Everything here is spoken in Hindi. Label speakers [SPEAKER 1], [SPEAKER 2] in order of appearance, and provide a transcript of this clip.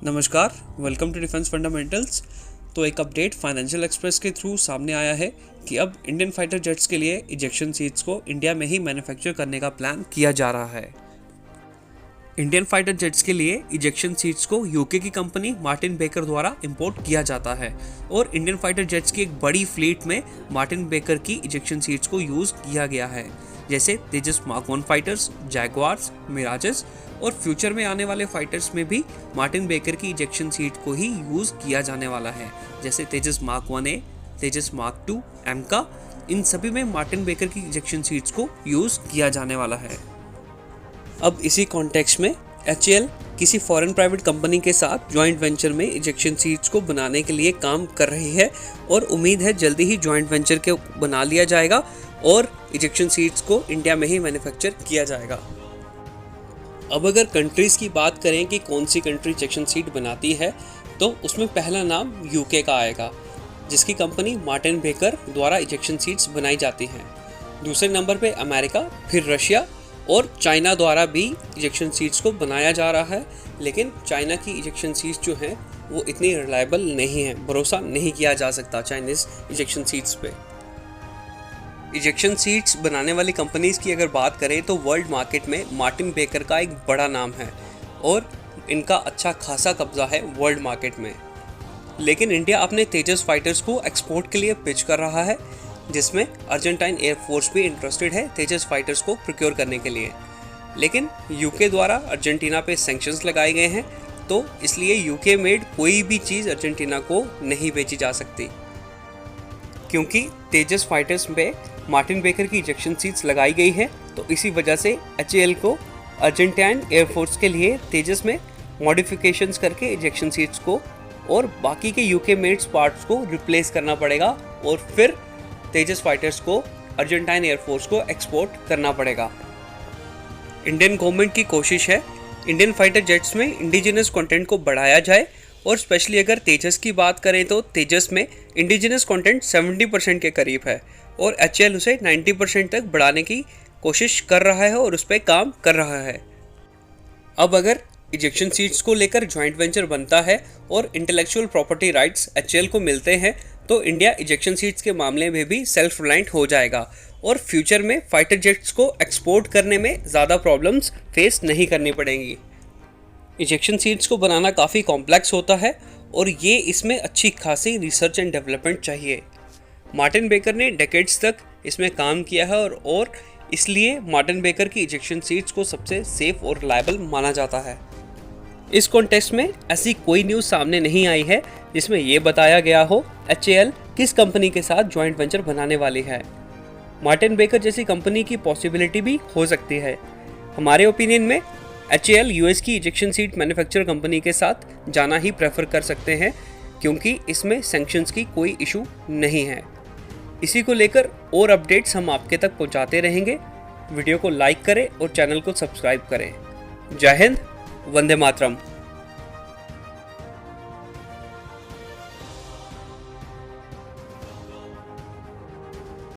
[SPEAKER 1] नमस्कार, वेलकम टू डिफेंस फंडामेंटल्स। तो एक अपडेट फाइनेंशियल एक्सप्रेस के थ्रू सामने आया है कि अब इंडियन फाइटर जेट्स के लिए इजेक्शन सीट्स को इंडिया में ही मैन्युफैक्चर करने का प्लान किया जा रहा है। इंडियन फाइटर जेट्स के लिए इजेक्शन सीट्स को यूके की कंपनी मार्टिन बेकर द्वारा इंपोर्ट किया जाता है और इंडियन फाइटर जेट्स की एक बड़ी फ्लीट में मार्टिन बेकर की इजेक्शन सीट्स को यूज़ किया गया है, जैसे तेजस मार्क 1 फाइटर्स, जैगवार्स, मिराजेस और फ्यूचर में आने वाले फाइटर्स में भी मार्टिन बेकर की इजेक्शन सीट को ही यूज़ किया जाने वाला है, जैसे तेजस मार्क 1A, तेजस मार्क 2, एमका। इन सभी में मार्टिन बेकर की इजेक्शन सीट्स को यूज़ किया जाने वाला है। अब इसी कॉन्टेक्स्ट में HAL किसी फॉरेन प्राइवेट कंपनी के साथ जॉइंट वेंचर में इजेक्शन सीट्स को बनाने के लिए काम कर रही है और उम्मीद है जल्दी ही जॉइंट वेंचर के बना लिया जाएगा और इजेक्शन सीट्स को इंडिया में ही मैन्युफैक्चर किया जाएगा। अब अगर कंट्रीज़ की बात करें कि कौन सी कंट्री इजेक्शन सीट बनाती है, तो उसमें पहला नाम यूके का आएगा, जिसकी कंपनी मार्टिन बेकर द्वारा इजेक्शन सीट्स बनाई जाती हैं। दूसरे नंबर पे अमेरिका, फिर रशिया और चाइना द्वारा भी इजेक्शन सीट्स को बनाया जा रहा है, लेकिन चाइना की इजेक्शन सीट्स जो हैं वो इतनी रिलायबल नहीं है, भरोसा नहीं किया जा सकता चाइनीज़ इजेक्शन सीट्स पे। इजेक्शन सीट्स बनाने वाली कंपनीज़ की अगर बात करें तो वर्ल्ड मार्केट में मार्टिन बेकर का एक बड़ा नाम है और इनका अच्छा खासा कब्जा है वर्ल्ड मार्केट में। लेकिन इंडिया अपने तेजस फाइटर्स को एक्सपोर्ट के लिए पिच कर रहा है, जिसमें अर्जेंटाइन एयरफोर्स भी इंटरेस्टेड है तेजस फाइटर्स को प्रोक्योर करने के लिए। लेकिन यूके द्वारा अर्जेंटीना पे सैंक्शंस लगाए गए हैं, तो इसलिए यूके मेड कोई भी चीज़ अर्जेंटीना को नहीं बेची जा सकती, क्योंकि तेजस फाइटर्स पे मार्टिन बेकर की इजेक्शन सीट्स लगाई गई है। तो इसी वजह से HAL को अर्जेंटाइन एयरफोर्स के लिए तेजस में मॉडिफिकेशंस करके इजेक्शन सीट्स को और बाकी के यूके मेड पार्ट्स को रिप्लेस करना पड़ेगा और फिर तेजस फाइटर्स को अर्जेंटाइन एयरफोर्स को एक्सपोर्ट करना पड़ेगा। इंडियन गवर्नमेंट की कोशिश है इंडियन फाइटर जेट्स में इंडिजिनस कंटेंट को बढ़ाया जाए और स्पेशली अगर तेजस की बात करें तो तेजस में इंडिजिनस कंटेंट 70% के करीब है और HAL उसे 90% तक बढ़ाने की कोशिश कर रहा है और उस पर काम कर रहा है। अब अगर इजेक्शन सीट्स को लेकर जॉइंट वेंचर बनता है और इंटेलेक्चुअल प्रॉपर्टी राइट्स HAL को मिलते हैं, तो इंडिया इजेक्शन सीट्स के मामले में भी सेल्फ रिलायंट हो जाएगा और फ्यूचर में फाइटर जेट्स को एक्सपोर्ट करने में ज़्यादा प्रॉब्लम्स फेस नहीं करनी पड़ेंगी। इजेक्शन सीट्स को बनाना काफ़ी कॉम्प्लेक्स होता है और ये इसमें अच्छी खासी रिसर्च एंड डेवलपमेंट चाहिए। मार्टिन बेकर ने डेकेड्स तक इसमें काम किया है और इसलिए मार्टिन बेकर की इजेक्शन सीट्स को सबसे सेफ और रिलायबल माना जाता है। इस कॉन्टेक्स्ट में ऐसी कोई न्यूज़ सामने नहीं आई है जिसमें ये बताया गया हो HAL किस कंपनी के साथ जॉइंट वेंचर बनाने वाली है। मार्टिन बेकर जैसी कंपनी की पॉसिबिलिटी भी हो सकती है। हमारे ओपिनियन में HAL US की इजेक्शन सीट मैन्युफैक्चर कंपनी के साथ जाना ही प्रेफर कर सकते हैं, क्योंकि इसमें सैंक्शंस की कोई इशू नहीं है। इसी को लेकर और अपडेट्स हम आपके तक पहुंचाते रहेंगे। वीडियो को लाइक करें और चैनल को सब्सक्राइब करें। जय हिंद, वंदे मातरम।